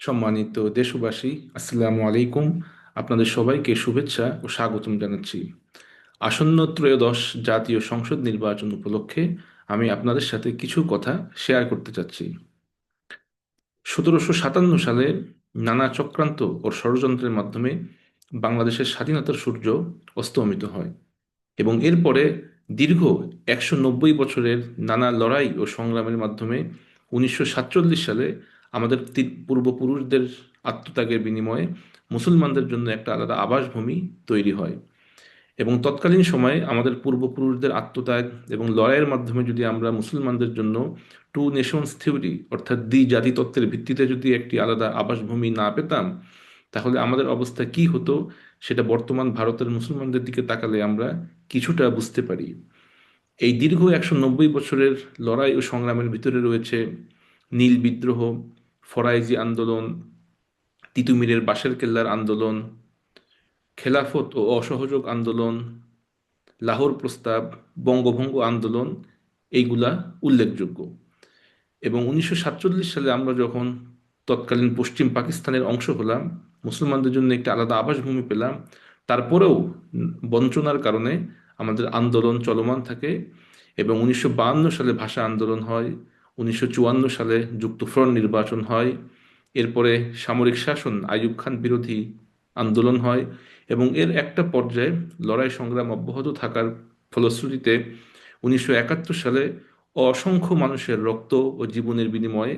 সম্মানিত দেশবাসী, আসসালামু আলাইকুম। আপনাদের সবাইকে শুভেচ্ছা ও স্বাগতম জানাচ্ছি। আসন্ন ত্রয়োদশ জাতীয় সংসদ নির্বাচন উপলক্ষে আমি আপনাদের সাথে কিছু কথা শেয়ার করতে চাচ্ছি। 1757 সালে নানা চক্রান্ত ও ষড়যন্ত্রের মাধ্যমে বাংলাদেশের স্বাধীনতার সূর্য অস্তমিত হয় এবং এরপরে দীর্ঘ 190 বছরের নানা লড়াই ও সংগ্রামের মাধ্যমে 1947 সালে আমাদের পূর্বপুরুষদের আত্মত্যাগের বিনিময়ে মুসলমানদের জন্য একটা আলাদা আবাসভূমি তৈরি হয়। এবং তৎকালীন সময়ে আমাদের পূর্বপুরুষদের আত্মত্যাগ এবং লড়াইয়ের মাধ্যমে যদি আমরা মুসলমানদের জন্য টু নেশনস থিওরি অর্থাৎ জাতি তত্ত্বের ভিত্তিতে যদি একটি আলাদা আবাসভূমি না পেতাম, তাহলে আমাদের অবস্থা কি হতো সেটা বর্তমান ভারতের মুসলমানদের দিকে তাকালে আমরা কিছুটা বুঝতে পারি। এই দীর্ঘ 190 বছরের লড়াই ও সংগ্রামের ভিতরে রয়েছে নীল বিদ্রোহ, ফরাইজি আন্দোলন, তিতুমিরের বাঁশের কেল্লার আন্দোলন, খেলাফত ও অসহযোগ আন্দোলন, লাহোর প্রস্তাব, বঙ্গভঙ্গ আন্দোলন, এইগুলা উল্লেখযোগ্য। এবং 1947 সালে আমরা যখন তৎকালীন পশ্চিম পাকিস্তানের অংশ হলাম, মুসলমানদের জন্য একটি আলাদা আবাসভূমি পেলাম, তারপরেও বঞ্চনার কারণে আমাদের আন্দোলন চলমান থাকে এবং 1952 সালে ভাষা আন্দোলন হয়, 1954 সালে যুক্তফ্রন্ট নির্বাচন হয়, এরপরে সামরিক শাসন আইয়ুব খান বিরোধী আন্দোলন হয় এবং এর একটা পর্যায়ে লড়াই সংগ্রাম অব্যাহত থাকার ফলশ্রুতিতে 1971 সালে অসংখ্য মানুষের রক্ত ও জীবনের বিনিময়ে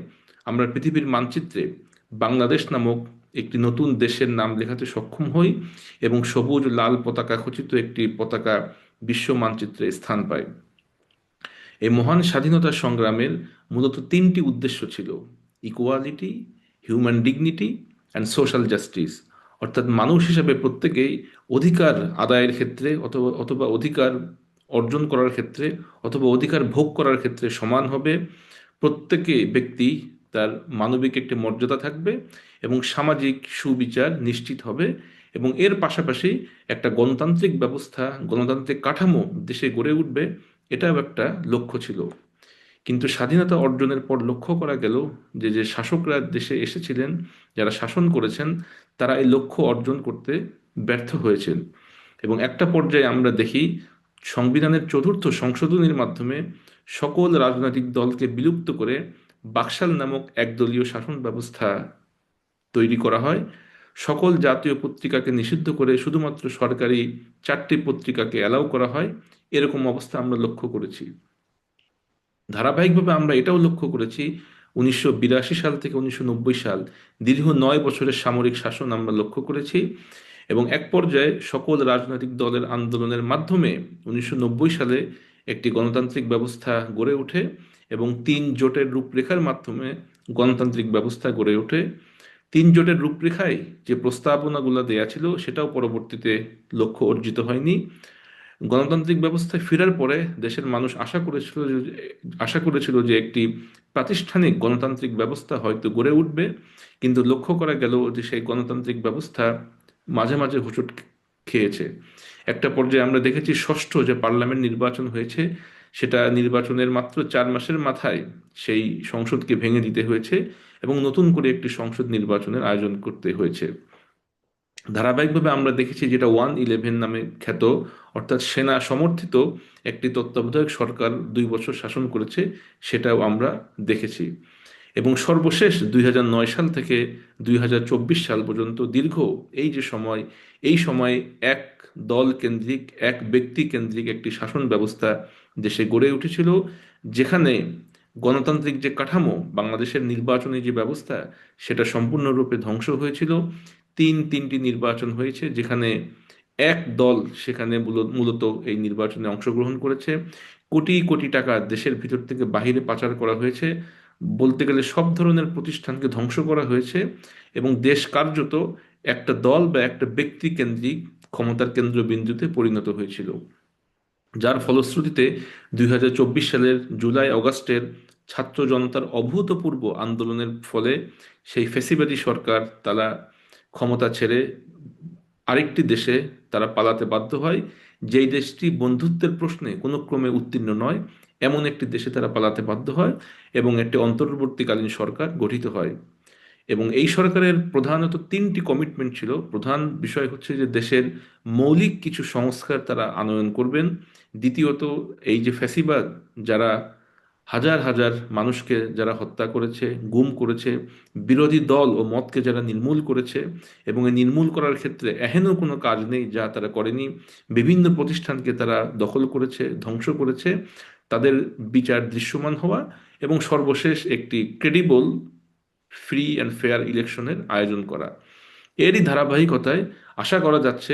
আমরা পৃথিবীর মানচিত্রে বাংলাদেশ নামক একটি নতুন দেশের নাম লেখাতে সক্ষম হই এবং সবুজ লাল পতাকা খচিত একটি পতাকা বিশ্ব মানচিত্রে স্থান পায়। এই মহান স্বাধীনতা সংগ্রামের মূলত তিনটি উদ্দেশ্য ছিল: equality, human dignity and social justice. অর্থাৎ মানুষ হিসাবে প্রত্যেকেই অধিকার আদায়ের ক্ষেত্রে অথবা অথবা অধিকার অর্জন করার ক্ষেত্রে অথবা অধিকার ভোগ করার ক্ষেত্রে সমান হবে। প্রত্যেকে ব্যক্তি তার মানবিক একটি মর্যাদা থাকবে এবং সামাজিক সুবিচার নিশ্চিত হবে এবং এর পাশাপাশি একটা গণতান্ত্রিক ব্যবস্থা, গণতান্ত্রিক কাঠামো দেশে গড়ে উঠবে, এটাও একটা লক্ষ্য ছিল। কিন্তু স্বাধীনতা অর্জনের পর লক্ষ্য করা গেল যে যে শাসকরা দেশে এসেছিলেন, যারা শাসন করেছেন, তারা এই লক্ষ্য অর্জন করতে ব্যর্থ হয়েছেন। এবং একটা পর্যায়ে আমরা দেখি সংবিধানের চতুর্থ সংশোধনীর মাধ্যমে সকল রাজনৈতিক দলকে বিলুপ্ত করে বাকশাল নামক একদলীয় শাসন ব্যবস্থা তৈরি করা হয়। সকল জাতীয় পত্রিকাকে নিষিদ্ধ করে শুধুমাত্র সরকারি 4টি পত্রিকাকে অ্যালাউ করা হয়। এরকম অবস্থা আমরা লক্ষ্য করেছি। ধারাবাহিকভাবে আমরা এটাও লক্ষ্য করেছি 1982 সাল থেকে 1990 সাল দীর্ঘ 9 বছরের সামরিক শাসন আমরা লক্ষ্য করেছি এবং এক পর্যায়ে সকল রাজনৈতিক দলের আন্দোলনের মাধ্যমে 1990 সালে একটি গণতান্ত্রিক ব্যবস্থা গড়ে ওঠে এবং 3 জোটের রূপরেখার মাধ্যমে গণতান্ত্রিক ব্যবস্থা গড়ে ওঠে। 3 জোটের রূপরেখায় যে প্রস্তাবনাগুলো দেয়া ছিল সেটাও পরবর্তীতে লক্ষ্য অর্জিত হয়নি। গণতান্ত্রিক ব্যবস্থায় ফেরার পরে দেশের মানুষ আশা করেছিল যে একটি প্রাতিষ্ঠানিক গণতান্ত্রিক ব্যবস্থা হয়তো গড়ে উঠবে, কিন্তু লক্ষ্য করা গেল যে সেই গণতান্ত্রিক ব্যবস্থা মাঝে মাঝে হোঁচট খেয়েছে। একটা পর্যায়ে আমরা দেখেছি ষষ্ঠ যে পার্লামেন্ট নির্বাচন হয়েছে, সেটা নির্বাচনের মাত্র 4 মাসের মাথায় সেই সংসদকে ভেঙে দিতে হয়েছে এবং নতুন করে একটি সংসদ নির্বাচনের আয়োজন করতে হয়েছে। ধারাবাহিকভাবে আমরা দেখেছি যেটা 1-11 নামে খ্যাত, অর্থাৎ সেনা সমর্থিত একটি তত্ত্বাবধায়ক সরকার 2 বছর শাসন করেছে, সেটাও আমরা দেখেছি। এবং সর্বশেষ 2009 সাল থেকে 2024 সাল পর্যন্ত দীর্ঘ এই যে সময়, এই সময় এক দল কেন্দ্রিক, এক ব্যক্তি কেন্দ্রিক একটি শাসন ব্যবস্থা দেশে গড়ে উঠেছিল, যেখানে গণতান্ত্রিক যে কাঠামো, বাংলাদেশের নির্বাচনী যে ব্যবস্থা, সেটা সম্পূর্ণরূপে ধ্বংস হয়েছিল। তিনটি নির্বাচন হয়েছে যেখানে এক দল সেখানে মূলত এই নির্বাচনে অংশগ্রহণ করেছে। কোটি কোটি টাকা দেশের ভিতর থেকে বাহিরে পাচার করা হয়েছে। বলতে গেলে সব ধরনের প্রতিষ্ঠানকে ধ্বংস করা হয়েছে এবং দেশ কার্যত একটা দল বা একটা ব্যক্তি কেন্দ্রিক ক্ষমতার কেন্দ্রবিন্দুতে পরিণত হয়েছিল, যার ফলশ্রুতিতে 2024 সালের জুলাই অগাস্টের ছাত্র জনতার অভূতপূর্ব আন্দোলনের ফলে সেই ফ্যাসিবাদী সরকার তারা ক্ষমতা ছেড়ে আরেকটি দেশে তারা পালাতে বাধ্য হয়। যেই দেশটি বন্ধুত্বের প্রশ্নে কোনো ক্রমে উত্তীর্ণ নয়, এমন একটি দেশে তারা পালাতে বাধ্য হয় এবং একটি অন্তর্বর্তীকালীন সরকার গঠিত হয়। এবং এই সরকারের প্রধানত তিনটি কমিটমেন্ট ছিল। প্রধান বিষয় হচ্ছে যে দেশের মৌলিক কিছু সংস্কার তারা আনয়ন করবেন। দ্বিতীয়ত, এই যে ফ্যাসিবাদ, যারা হাজার হাজার মানুষকে যারা হত্যা করেছে, গুম করেছে, বিরোধী দল ও মতকে যারা নির্মূল করেছে, এবং এই নির্মূল করার ক্ষেত্রে এহেন কোনো কাজ নেই যা তারা করেনি, বিভিন্ন প্রতিষ্ঠানকে তারা দখল করেছে, ধ্বংস করেছে, তাদের বিচার দৃশ্যমান হওয়া, এবং সর্বশেষ একটি ক্রেডিবল, ফ্রি অ্যান্ড ফেয়ার ইলেকশনের আয়োজন করা। এরই ধারাবাহিকতায় আশা করা যাচ্ছে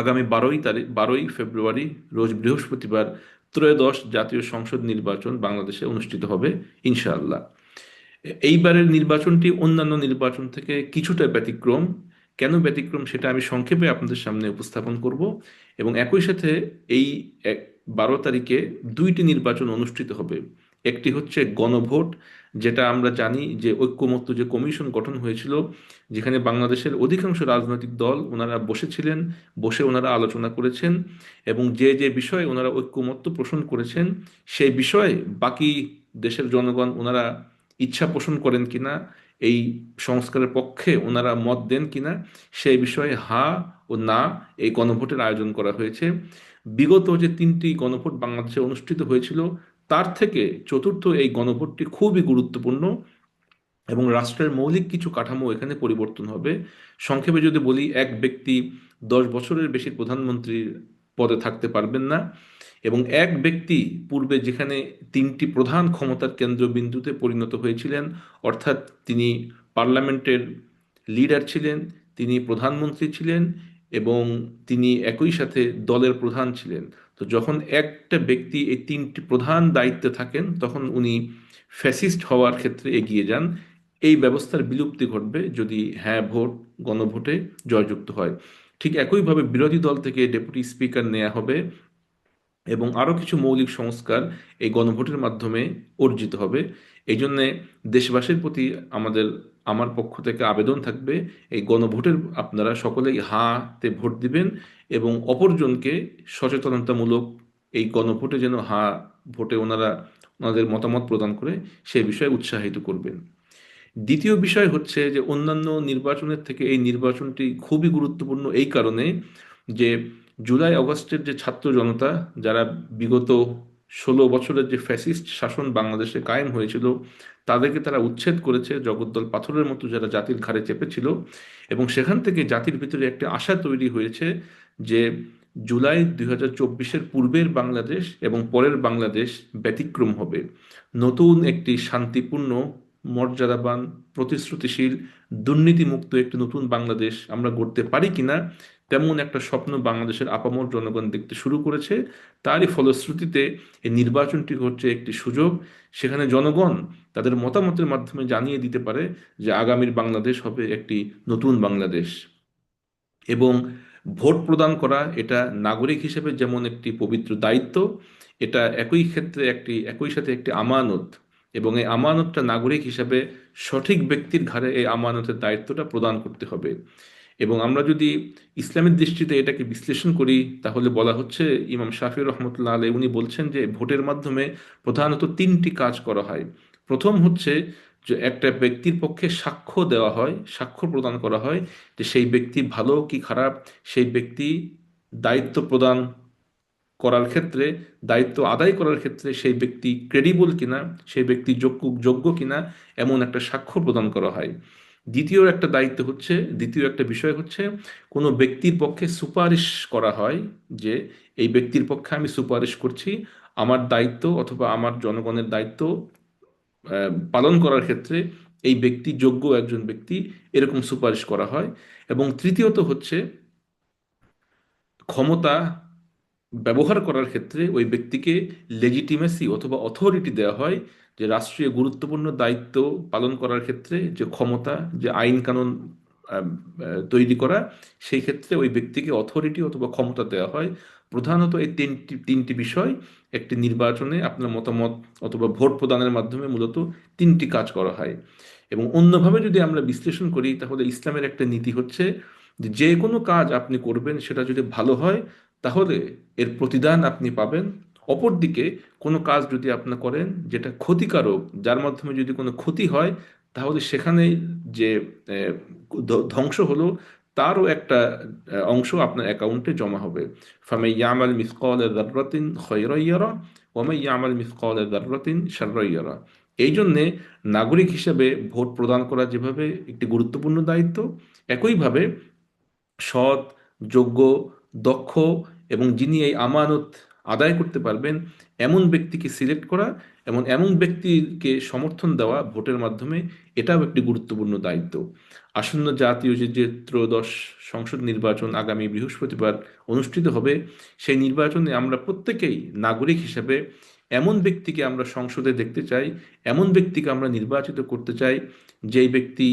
আগামী 12ই ফেব্রুয়ারি, রোজ বৃহস্পতিবার, ত্রয়োদশ জাতীয় সংসদ নির্বাচন বাংলাদেশে অনুষ্ঠিত হবে ইনশাআল্লাহ। এইবারের নির্বাচনটি অন্যান্য নির্বাচন থেকে কিছুটা ব্যতিক্রম। কেন ব্যতিক্রম সেটা আমি সংক্ষেপে আপনাদের সামনে উপস্থাপন করব। এবং একই সাথে এই 12 তারিখে দুইটি নির্বাচন অনুষ্ঠিত হবে। একটি হচ্ছে গণভোট, যেটা আমরা জানি যে ঐক্যমত্য যে কমিশন গঠন হয়েছিল, যেখানে বাংলাদেশের অধিকাংশ রাজনৈতিক দল ওনারা বসেছিলেন, বসে ওনারা আলোচনা করেছেন, এবং যে যে বিষয়ে ওনারা ঐক্যমত্য পোষণ করেছেন সেই বিষয়ে বাকি দেশের জনগণ ওনারা ইচ্ছা পোষণ করেন কিনা, এই সংস্কারের পক্ষে ওনারা মত দেন কিনা, সেই বিষয়ে হা ও না এই গণভোটের আয়োজন করা হয়েছে। বিগত যে তিনটি গণভোট বাংলাদেশে অনুষ্ঠিত হয়েছিল, তার থেকে চতুর্থ এই গণভোটটি খুবই গুরুত্বপূর্ণ, এবং রাষ্ট্রের মৌলিক কিছু কাঠামো এখানে পরিবর্তন হবে। সংক্ষেপে যদি বলি, এক ব্যক্তি 10 বছরের বেশি প্রধানমন্ত্রীর পদে থাকতে পারবেন না, এবং এক ব্যক্তি পূর্বে যেখানে তিনটি প্রধান ক্ষমতার কেন্দ্রবিন্দুতে পরিণত হয়েছিলেন, অর্থাৎ তিনি পার্লামেন্টের লিডার ছিলেন, তিনি প্রধানমন্ত্রী ছিলেন, এবং তিনি একই সাথে দলের প্রধান ছিলেন। তো যখন একটা ব্যক্তি এই তিনটি প্রধান দায়িত্বে থাকেন, তখন উনি ফ্যাসিস্ট হওয়ার ক্ষেত্রে এগিয়ে যান। এই ব্যবস্থার বিলুপ্তি ঘটবে যদি হ্যাঁ ভোট, গণভোটে জয়যুক্ত হয়। ঠিক একইভাবে বিরোধী দল থেকে ডেপুটি স্পিকার নেওয়া হবে, এবং আরও কিছু মৌলিক সংস্কার এই গণভোটের মাধ্যমে অর্জিত হবে। এই জন্যে দেশবাসীর প্রতি আমাদের, আমার পক্ষ থেকে আবেদন থাকবে, এই গণভোটের আপনারা সকলেই হাতে ভোট দিবেন, এবং অপরজনকে সচেতনতামূলক এই গণভোটে যেন হা ভোটে ওনারা ওনাদের মতামত প্রদান করে সেই বিষয়ে উৎসাহিত করবেন। দ্বিতীয় বিষয় হচ্ছে যে অন্যান্য নির্বাচনের থেকে এই নির্বাচনটি খুবই গুরুত্বপূর্ণ এই কারণে যে জুলাই আগস্টের যে ছাত্র জনতা, যারা বিগত 16 বছরের যে ফ্যাসিস্ট শাসন বাংলাদেশে কায়েম হয়েছিল, তাদেরকে তারা উচ্ছেদ করেছে, জগদ্দল পাথরের মতো যারা জাতির ঘাড়ে চেপেছিল, এবং সেখান থেকে জাতির ভিতরে একটা আশা তৈরি হয়েছে যে জুলাই 2024-এর পূর্বের বাংলাদেশ এবং পরের বাংলাদেশ ব্যতিক্রম হবে। নতুন একটি শান্তিপূর্ণ, মর্যাদাবান, প্রতিশ্রুতিশীল, দুর্নীতিমুক্ত একটি নতুন বাংলাদেশ আমরা গড়তে পারি কিনা, তেমন একটা স্বপ্ন বাংলাদেশের আপামর জনগণ দেখতে শুরু করেছে। তারই ফলশ্রুতিতে এই নির্বাচনটি হচ্ছে একটি সুযোগ। সেখানে জনগণ তাদের মতামতের মাধ্যমে জানিয়ে দিতে পারে যে আগামীর বাংলাদেশ হবে একটি নতুন বাংলাদেশ। এবং ভোট প্রদান করা এটা নাগরিক হিসেবে যেমন একটি পবিত্র দায়িত্ব, এটা একই সাথে একটি আমানত, এবং এই আমানতটা নাগরিক হিসেবে সঠিক ব্যক্তির ঘাড়ে এই আমানতের দায়িত্বটা প্রদান করতে হবে। এবং আমরা যদি ইসলামের দৃষ্টিতে এটাকে বিশ্লেষণ করি, তাহলে বলা হচ্ছে, ইমাম শাফি রহমতুল্লাহ আলাইহি উনি বলছেন যে ভোটের মাধ্যমে প্রধানত তিনটি কাজ করা হয়। প্রথম হচ্ছে যে একটা ব্যক্তির পক্ষে সাক্ষ্য দেওয়া হয়, সাক্ষ্য প্রদান করা হয় যে সেই ব্যক্তি ভালো কি খারাপ, সেই ব্যক্তি দায়িত্ব প্রদান করার ক্ষেত্রে, দায়িত্ব আদায় করার ক্ষেত্রে সেই ব্যক্তি ক্রেডিবল কিনা, সেই ব্যক্তি যোগ্য কিনা, এমন একটা সাক্ষ্য প্রদান করা হয়। দ্বিতীয় একটা বিষয় হচ্ছে কোনো ব্যক্তির পক্ষে সুপারিশ করা হয়, যে এই ব্যক্তির পক্ষে আমি সুপারিশ করছি, আমার দায়িত্ব অথবা আমার জনগণের দায়িত্ব পালন করার ক্ষেত্রে এই ব্যক্তি যোগ্য একজন ব্যক্তি, এরকম সুপারিশ করা হয়। এবং তৃতীয়ত হচ্ছে ক্ষমতা ব্যবহার করার ক্ষেত্রে ওই ব্যক্তিকে লেজিটিমেসি অথবা অথরিটি দেওয়া হয়, যে রাষ্ট্রীয় গুরুত্বপূর্ণ দায়িত্ব পালন করার ক্ষেত্রে যে ক্ষমতা, যে আইন কানুন তৈরি করা, সেই ক্ষেত্রে ওই ব্যক্তিকে অথরিটি অথবা ক্ষমতা দেওয়া হয়। প্রধানত এই তিনটি বিষয় একটি নির্বাচনে আপনার মতামত অথবা ভোট প্রদানের মাধ্যমে মূলত তিনটি কাজ করা হয়। এবং অন্যভাবে যদি আমরা বিশ্লেষণ করি, তাহলে ইসলামের একটা নীতি হচ্ছে যে যে কোনো কাজ আপনি করবেন সেটা যদি ভালো হয়, তাহলে এর প্রতিদান আপনি পাবেন। অপরদিকে কোনো কাজ যদি আপনি করেন যেটা ক্ষতিকারক, যার মাধ্যমে যদি কোনো ক্ষতি হয়, তাহলে সেখানে যে ধ্বংস হলো তারও একটা অংশ আপনার অ্যাকাউন্টে জমা হবে। ফামান ইয়ামাল মিসকাল যাররাতিন খায়রান ইয়ারা ওয়া মান ইয়ামাল মিসকাল যাররাতিন শাররান ইয়ারা। এই জন্যে নাগরিক হিসেবে ভোট প্রদান করা যেভাবে একটি গুরুত্বপূর্ণ দায়িত্ব, একইভাবে সৎ, যোগ্য, দক্ষ এবং যিনি এই আমানত আদায় করতে পারবেন এমন ব্যক্তিকে সিলেক্ট করা এবং এমন ব্যক্তিকে সমর্থন দেওয়া ভোটের মাধ্যমে, এটাও একটি গুরুত্বপূর্ণ দায়িত্ব। আসন্ন জাতীয় যে ত্রয়োদশ সংসদ নির্বাচন আগামী বৃহস্পতিবার অনুষ্ঠিত হবে, সেই নির্বাচনে আমরা প্রত্যেকেই নাগরিক হিসেবে এমন ব্যক্তিকে আমরা সংসদে দেখতে চাই, এমন ব্যক্তিকে আমরা নির্বাচিত করতে চাই যেই ব্যক্তি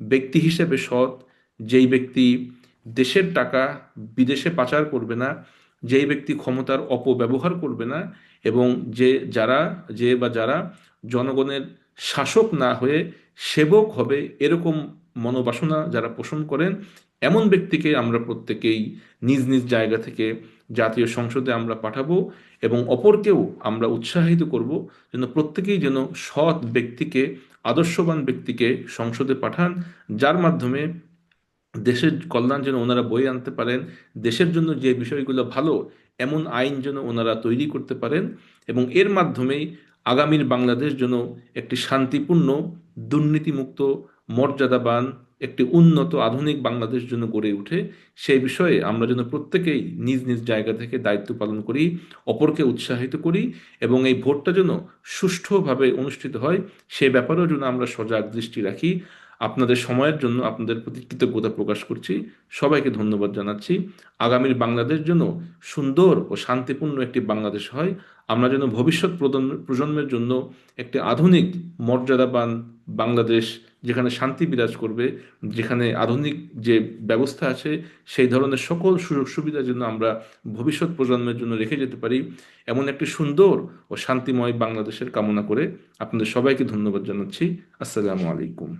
ব্যক্তি হিসেবে সৎ, যেই ব্যক্তি দেশের টাকা বিদেশে পাচার করবে না, যেই ব্যক্তি ক্ষমতার অপব্যবহার করবে না, এবং যারা জনগণের শাসক না হয়ে সেবক হবে এরকম মনোবাসনা যারা পোষণ করেন, এমন ব্যক্তিকে আমরা প্রত্যেকেই নিজ নিজ জায়গা থেকে জাতীয় সংসদে আমরা পাঠাবো। এবং অপরকেও আমরা উৎসাহিত করব যেন প্রত্যেকেই যেন সৎ ব্যক্তিকে, আদর্শবান ব্যক্তিকে সংসদে পাঠান, যার মাধ্যমে দেশের কল্যাণ যেন ওনারা বয়ে আনতে পারেন, দেশের জন্য যে বিষয়গুলো ভালো এমন আইন যেন ওনারা তৈরি করতে পারেন, এবং এর মাধ্যমেই আগামীর বাংলাদেশ যেন একটি শান্তিপূর্ণ, দুর্নীতিমুক্ত, মর্যাদাবান, একটি উন্নত আধুনিক বাংলাদেশ যেন গড়ে ওঠে। সেই বিষয়ে আমরা যেন প্রত্যেকেই নিজ নিজ জায়গা থেকে দায়িত্ব পালন করি, অপরকে উৎসাহিত করি, এবং এই ভোটটা যেন সুষ্ঠুভাবে অনুষ্ঠিত হয় সে ব্যাপারেও যেন আমরা সজাগ দৃষ্টি রাখি। আপনাদের সময়ের জন্য আপনাদের প্রতি কৃতজ্ঞতা প্রকাশ করছি। সবাইকে ধন্যবাদ জানাচ্ছি। আগামীর বাংলাদেশ যেন সুন্দর ও শান্তিপূর্ণ একটি বাংলাদেশ হয়, আমরা যেন ভবিষ্যৎ প্রজন্মের জন্য একটি আধুনিক, মর্যাদাবান বাংলাদেশ, যেখানে শান্তি বিরাজ করবে, যেখানে আধুনিক যে ব্যবস্থা আছে সেই ধরনের সকল সুযোগ সুবিধা যেন আমরা ভবিষ্যৎ প্রজন্মের জন্য রেখে যেতে পারি, এমন একটি সুন্দর ও শান্তিময় বাংলাদেশের কামনা করে আপনাদের সবাইকে ধন্যবাদ জানাচ্ছি। আসসালামু আলাইকুম।